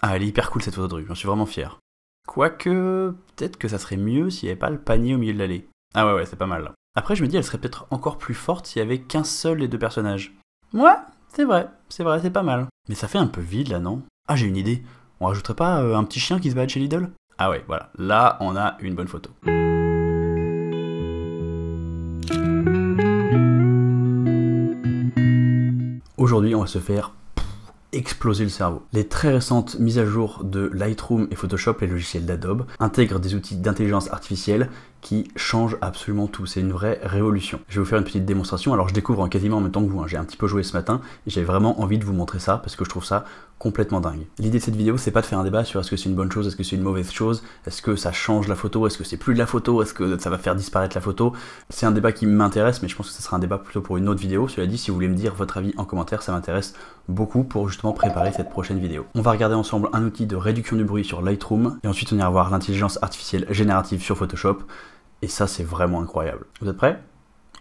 Ah, elle est hyper cool cette photo de rue, j'en suis vraiment fier. Quoique, peut-être que ça serait mieux s'il n'y avait pas le panier au milieu de l'allée. Ah ouais, c'est pas mal là. Après, je me dis, elle serait peut-être encore plus forte s'il y avait qu'un seul des deux personnages. Ouais, c'est vrai, c'est pas mal. Mais ça fait un peu vide là, non? Ah, j'ai une idée. On rajouterait pas un petit chien qui se balade chez Lidl? Ah ouais, voilà. Là, on a une bonne photo. Aujourd'hui, on va se faire exploser le cerveau. Les très récentes mises à jour de Lightroom et Photoshop, les logiciels d'Adobe, intègrent des outils d'intelligence artificielle qui changent absolument tout. C'est une vraie révolution. Je vais vous faire une petite démonstration. Alors je découvre quasiment en même temps que vous. J'ai un petit peu joué ce matin et j'ai vraiment envie de vous montrer ça parce que je trouve ça complètement dingue. L'idée de cette vidéo, c'est pas de faire un débat sur est-ce que c'est une bonne chose, est-ce que c'est une mauvaise chose, est-ce que ça change la photo, est-ce que c'est plus de la photo, est-ce que ça va faire disparaître la photo. C'est un débat qui m'intéresse, mais je pense que ce sera un débat plutôt pour une autre vidéo. Cela dit, si vous voulez me dire votre avis en commentaire, ça m'intéresse beaucoup pour justement préparer cette prochaine vidéo. On va regarder ensemble un outil de réduction du bruit sur Lightroom et ensuite on ira voir l'intelligence artificielle générative sur Photoshop. Et ça, c'est vraiment incroyable. Vous êtes prêts?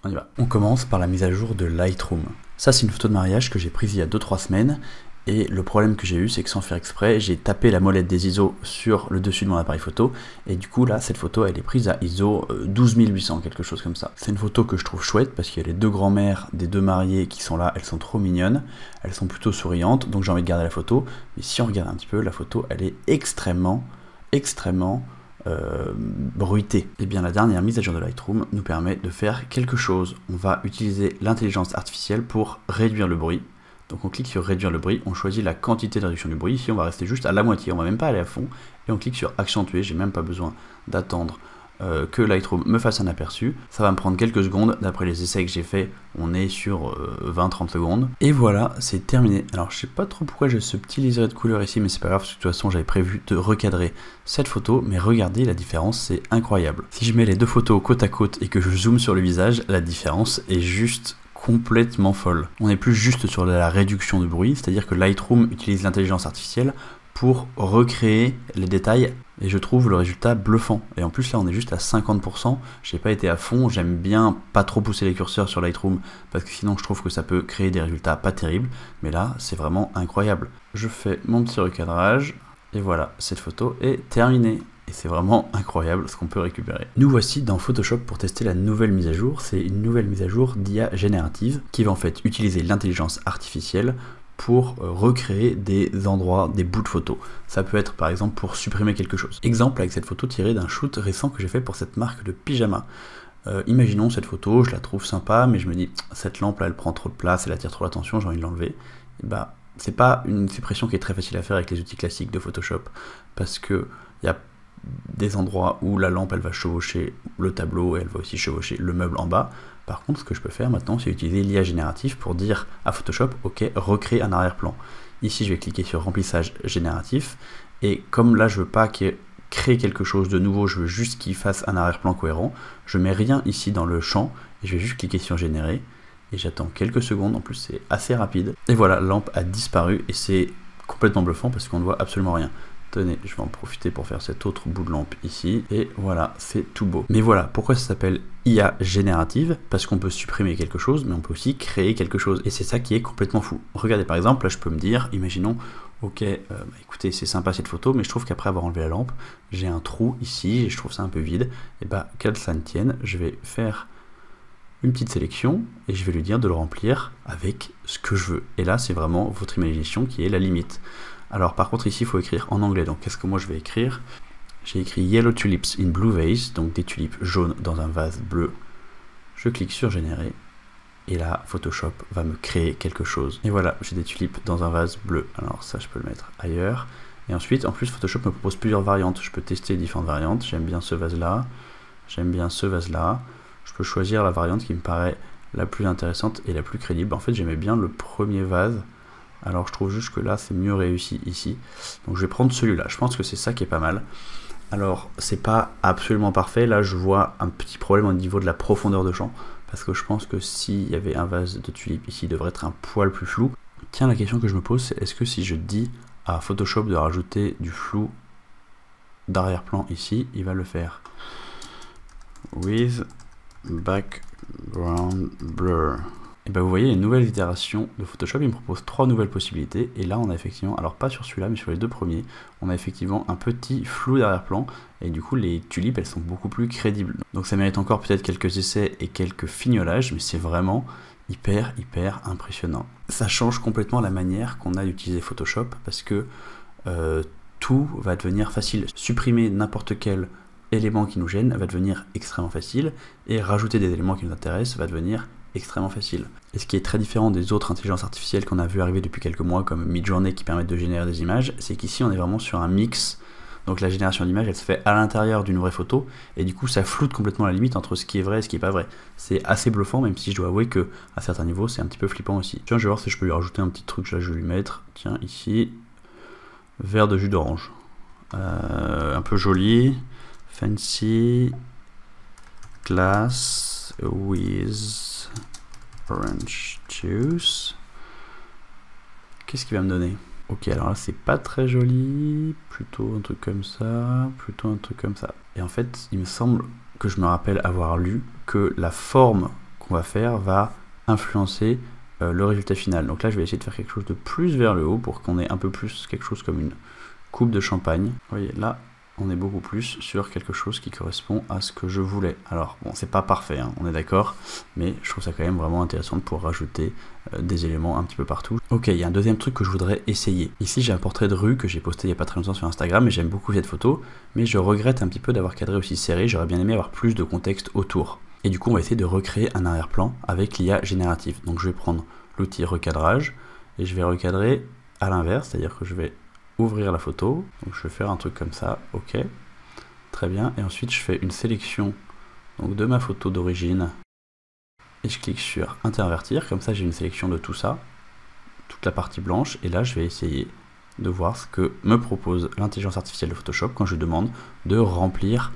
On y va. On commence par la mise à jour de Lightroom. Ça, c'est une photo de mariage que j'ai prise il y a 2-3 semaines. Et le problème que j'ai eu, c'est que sans faire exprès, j'ai tapé la molette des ISO sur le dessus de mon appareil photo. Et du coup, là, cette photo, elle est prise à ISO 12800, quelque chose comme ça. C'est une photo que je trouve chouette parce qu'il y a les deux grands-mères des deux mariés qui sont là. Elles sont trop mignonnes. Elles sont plutôt souriantes. Donc j'ai envie de garder la photo. Mais si on regarde un petit peu, la photo, elle est extrêmement bruité. Et bien la dernière mise à jour de Lightroom nous permet de faire quelque chose. On va utiliser l'intelligence artificielle pour réduire le bruit. Donc on clique sur réduire le bruit, on choisit la quantité de réduction du bruit. Ici on va rester juste à la moitié, on va même pas aller à fond. Et on clique sur accentuer, j'ai même pas besoin d'attendre que Lightroom me fasse un aperçu. Ça va me prendre quelques secondes, d'après les essais que j'ai fait, on est sur 20-30 secondes. Et voilà, c'est terminé. Alors je sais pas trop pourquoi j'ai ce petit liseré de couleur ici, mais c'est pas grave, parce que de toute façon j'avais prévu de recadrer cette photo, mais regardez la différence, c'est incroyable. Si je mets les deux photos côte à côte et que je zoome sur le visage, la différence est juste complètement folle. On n'est plus juste sur la réduction de bruit, c'est-à-dire que Lightroom utilise l'intelligence artificielle pour recréer les détails et je trouve le résultat bluffant. Et en plus là on est juste à 50%, j'ai pas été à fond, j'aime bien pas trop pousser les curseurs sur Lightroom parce que sinon je trouve que ça peut créer des résultats pas terribles, mais là c'est vraiment incroyable. Je fais mon petit recadrage et voilà, cette photo est terminée. Et c'est vraiment incroyable ce qu'on peut récupérer. Nous voici dans Photoshop pour tester la nouvelle mise à jour. C'est une nouvelle mise à jour d'IA générative qui va en fait utiliser l'intelligence artificielle pour recréer des endroits, des bouts de photos. Ça peut être par exemple pour supprimer quelque chose. Exemple avec cette photo tirée d'un shoot récent que j'ai fait pour cette marque de pyjama. Imaginons cette photo, je la trouve sympa, mais je me dis cette lampe là elle prend trop de place, elle attire trop l'attention, j'ai envie de l'enlever. Et bah c'est pas une suppression qui est très facile à faire avec les outils classiques de Photoshop parce que il y a des endroits où la lampe elle va chevaucher le tableau et elle va aussi chevaucher le meuble en bas. Par contre ce que je peux faire maintenant c'est utiliser l'IA générative pour dire à Photoshop ok recrée un arrière-plan. Ici je vais cliquer sur remplissage génératif et comme là je veux pas qu'il crée quelque chose de nouveau, je veux juste qu'il fasse un arrière-plan cohérent, je mets rien ici dans le champ et je vais juste cliquer sur générer et j'attends quelques secondes, en plus c'est assez rapide et voilà la lampe a disparu et c'est complètement bluffant parce qu'on ne voit absolument rien. Tenez, je vais en profiter pour faire cet autre bout de lampe ici, et voilà, c'est tout beau. Mais voilà, pourquoi ça s'appelle IA générative? Parce qu'on peut supprimer quelque chose, mais on peut aussi créer quelque chose, et c'est ça qui est complètement fou. Regardez par exemple, là je peux me dire, imaginons, ok, écoutez, c'est sympa cette photo, mais je trouve qu'après avoir enlevé la lampe, j'ai un trou ici, et je trouve ça un peu vide, et bah, qu'à ça ne tienne, je vais faire une petite sélection, et je vais lui dire de le remplir avec ce que je veux. Et là, c'est vraiment votre imagination qui est la limite. Alors par contre ici il faut écrire en anglais, donc qu'est-ce que moi je vais écrire? J'ai écrit Yellow Tulips in Blue Vase, donc des tulipes jaunes dans un vase bleu. Je clique sur générer, et là Photoshop va me créer quelque chose. Et voilà, j'ai des tulipes dans un vase bleu, alors ça je peux le mettre ailleurs. Et ensuite, en plus Photoshop me propose plusieurs variantes, je peux tester les différentes variantes, j'aime bien ce vase là, j'aime bien ce vase là. Je peux choisir la variante qui me paraît la plus intéressante et la plus crédible. En fait j'aimais bien le premier vase. Alors je trouve juste que là c'est mieux réussi ici. Donc je vais prendre celui-là. Je pense que c'est ça qui est pas mal. Alors c'est pas absolument parfait. Là je vois un petit problème au niveau de la profondeur de champ. Parce que je pense que s'il y avait un vase de tulipes ici, il devrait être un poil plus flou. Tiens, la question que je me pose c'est est-ce que si je dis à Photoshop de rajouter du flou d'arrière-plan ici, il va le faire. With background blur. Et ben vous voyez les nouvelles itérations de Photoshop, il me propose 3 nouvelles possibilités, et là on a effectivement, alors pas sur celui-là, mais sur les 2 premiers, on a effectivement un petit flou d'arrière-plan, et du coup les tulipes elles sont beaucoup plus crédibles. Donc ça mérite encore peut-être quelques essais et quelques fignolages, mais c'est vraiment hyper impressionnant. Ça change complètement la manière qu'on a d'utiliser Photoshop, parce que tout va devenir facile. Supprimer n'importe quel élément qui nous gêne va devenir extrêmement facile, et rajouter des éléments qui nous intéressent va devenir extrêmement facile. Et ce qui est très différent des autres intelligences artificielles qu'on a vu arriver depuis quelques mois, comme Midjourney qui permettent de générer des images, c'est qu'ici on est vraiment sur un mix. Donc la génération d'images elle se fait à l'intérieur d'une vraie photo, et du coup ça floute complètement la limite entre ce qui est vrai et ce qui est pas vrai. C'est assez bluffant, même si je dois avouer que à certains niveaux c'est un petit peu flippant aussi. Tiens, je vais voir si je peux lui rajouter un petit truc, là je vais lui mettre, tiens ici, verre de jus d'orange. Un peu joli, fancy, glass with orange juice. Qu'est-ce qu'il va me donner? Ok, alors là c'est pas très joli, plutôt un truc comme ça, plutôt un truc comme ça. Et en fait, il me semble que je me rappelle avoir lu que la forme qu'on va faire va influencer le résultat final. Donc là je vais essayer de faire quelque chose de plus vers le haut pour qu'on ait un peu plus quelque chose comme une coupe de champagne. Vous voyez, là on est beaucoup plus sur quelque chose qui correspond à ce que je voulais. Alors bon, c'est pas parfait, hein, on est d'accord, mais je trouve ça quand même vraiment intéressant de pouvoir rajouter des éléments un petit peu partout. Ok, il y a un deuxième truc que je voudrais essayer. Ici j'ai un portrait de rue que j'ai posté il y a pas très longtemps sur Instagram, et j'aime beaucoup cette photo, mais je regrette un petit peu d'avoir cadré aussi serré, j'aurais bien aimé avoir plus de contexte autour. Et du coup on va essayer de recréer un arrière-plan avec l'IA générative. Donc je vais prendre l'outil recadrage, et je vais recadrer à l'inverse, c'est-à-dire que je vais ouvrir la photo, donc je vais faire un truc comme ça, ok, très bien, et ensuite je fais une sélection donc, de ma photo d'origine, et je clique sur intervertir, comme ça j'ai une sélection de tout ça, toute la partie blanche, et là je vais essayer de voir ce que me propose l'intelligence artificielle de Photoshop quand je demande de remplir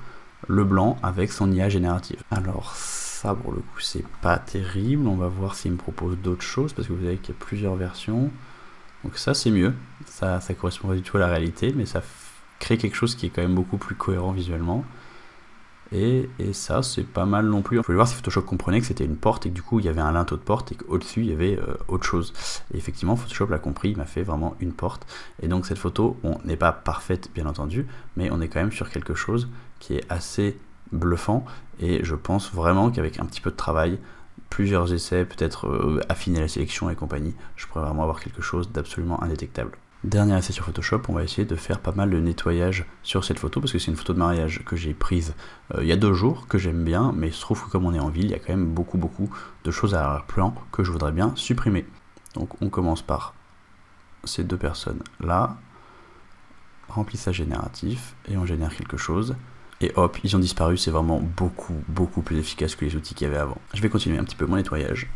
le blanc avec son IA générative. Alors ça pour le coup c'est pas terrible, on va voir s'il me propose d'autres choses, parce que vous savez qu'il y a plusieurs versions. Donc ça c'est mieux, ça correspond pas du tout à la réalité, mais ça crée quelque chose qui est quand même beaucoup plus cohérent visuellement. Et ça c'est pas mal non plus. Je voulais voir si Photoshop comprenait que c'était une porte et que du coup il y avait un linteau de porte et qu'au-dessus il y avait autre chose. Et effectivement Photoshop l'a compris, il m'a fait vraiment une porte. Et donc cette photo, on n'est pas parfaite bien entendu, mais on est quand même sur quelque chose qui est assez bluffant. Et je pense vraiment qu'avec un petit peu de travail, plusieurs essais, peut-être affiner la sélection et compagnie, je pourrais vraiment avoir quelque chose d'absolument indétectable. Dernier essai sur Photoshop, on va essayer de faire pas mal de nettoyage sur cette photo, parce que c'est une photo de mariage que j'ai prise il y a 2 jours, que j'aime bien, mais il se trouve que comme on est en ville, il y a quand même beaucoup de choses à l'arrière-plan que je voudrais bien supprimer. Donc on commence par ces 2 personnes là, remplissage génératif, et on génère quelque chose. Et hop, ils ont disparu, c'est vraiment beaucoup plus efficace que les outils qu'il y avait avant. Je vais continuer un petit peu mon nettoyage.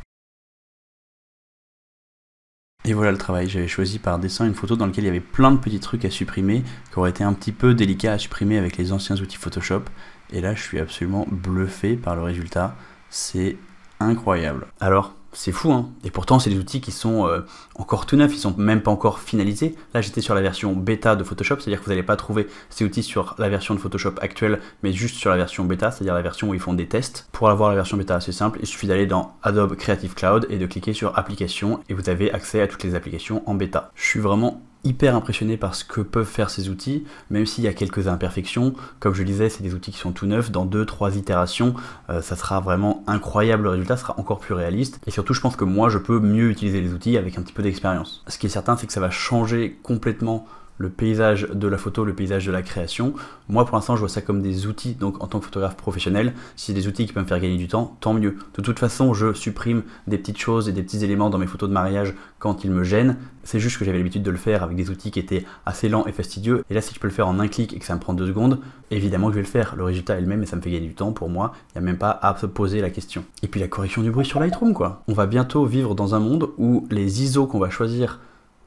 Et voilà le travail, j'avais choisi par dessin une photo dans laquelle il y avait plein de petits trucs à supprimer, qui auraient été un petit peu délicats à supprimer avec les anciens outils Photoshop. Et là, je suis absolument bluffé par le résultat, c'est incroyable. Alors, c'est fou, hein. Et pourtant, c'est des outils qui sont encore tout neufs, ils sont même pas encore finalisés. Là, j'étais sur la version bêta de Photoshop, c'est-à-dire que vous n'allez pas trouver ces outils sur la version de Photoshop actuelle, mais juste sur la version bêta, c'est-à-dire la version où ils font des tests. Pour avoir la version bêta assez simple, il suffit d'aller dans Adobe Creative Cloud et de cliquer sur Applications, et vous avez accès à toutes les applications en bêta. Je suis vraiment hyper impressionné par ce que peuvent faire ces outils, même s'il y a quelques imperfections. Comme je le disais, c'est des outils qui sont tout neufs, dans 2-3 itérations, ça sera vraiment incroyable, le résultat sera encore plus réaliste, et surtout je pense que moi je peux mieux utiliser les outils avec un petit peu d'expérience. Ce qui est certain, c'est que ça va changer complètement le paysage de la photo, le paysage de la création. Moi pour l'instant je vois ça comme des outils, donc en tant que photographe professionnel, si c'est des outils qui peuvent me faire gagner du temps, tant mieux. De toute façon je supprime des petites choses et des petits éléments dans mes photos de mariage quand ils me gênent, c'est juste que j'avais l'habitude de le faire avec des outils qui étaient assez lents et fastidieux, et là si je peux le faire en un clic et que ça me prend 2 secondes, évidemment que je vais le faire, le résultat est le même et ça me fait gagner du temps pour moi, il n'y a même pas à se poser la question. Et puis la correction du bruit sur Lightroom quoi. On va bientôt vivre dans un monde où les ISO qu'on va choisir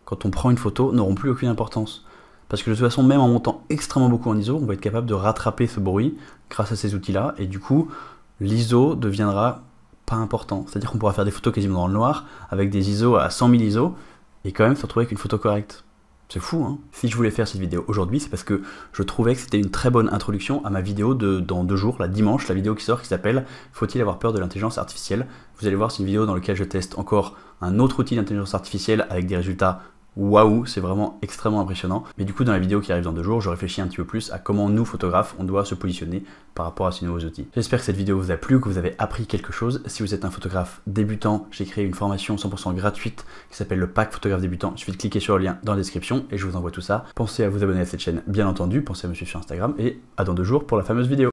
quand on prend une photo n'auront plus aucune importance. Parce que de toute façon, même en montant extrêmement beaucoup en ISO, on va être capable de rattraper ce bruit grâce à ces outils-là, et du coup, l'ISO deviendra pas important. C'est-à-dire qu'on pourra faire des photos quasiment dans le noir, avec des ISO à 100 000 ISO, et quand même se retrouver avec une photo correcte. C'est fou, hein. Si je voulais faire cette vidéo aujourd'hui, c'est parce que je trouvais que c'était une très bonne introduction à ma vidéo de dans 2 jours, dimanche, la vidéo qui sort qui s'appelle « Faut-il avoir peur de l'intelligence artificielle ?» Vous allez voir, c'est une vidéo dans laquelle je teste encore un autre outil d'intelligence artificielle avec des résultats waouh, c'est vraiment extrêmement impressionnant. Mais du coup, dans la vidéo qui arrive dans 2 jours, je réfléchis un petit peu plus à comment nous, photographes, on doit se positionner par rapport à ces nouveaux outils. J'espère que cette vidéo vous a plu, que vous avez appris quelque chose. Si vous êtes un photographe débutant, j'ai créé une formation 100% gratuite qui s'appelle le pack photographe débutant. Il suffit de cliquer sur le lien dans la description et je vous envoie tout ça. Pensez à vous abonner à cette chaîne, bien entendu. Pensez à me suivre sur Instagram et à dans 2 jours pour la fameuse vidéo.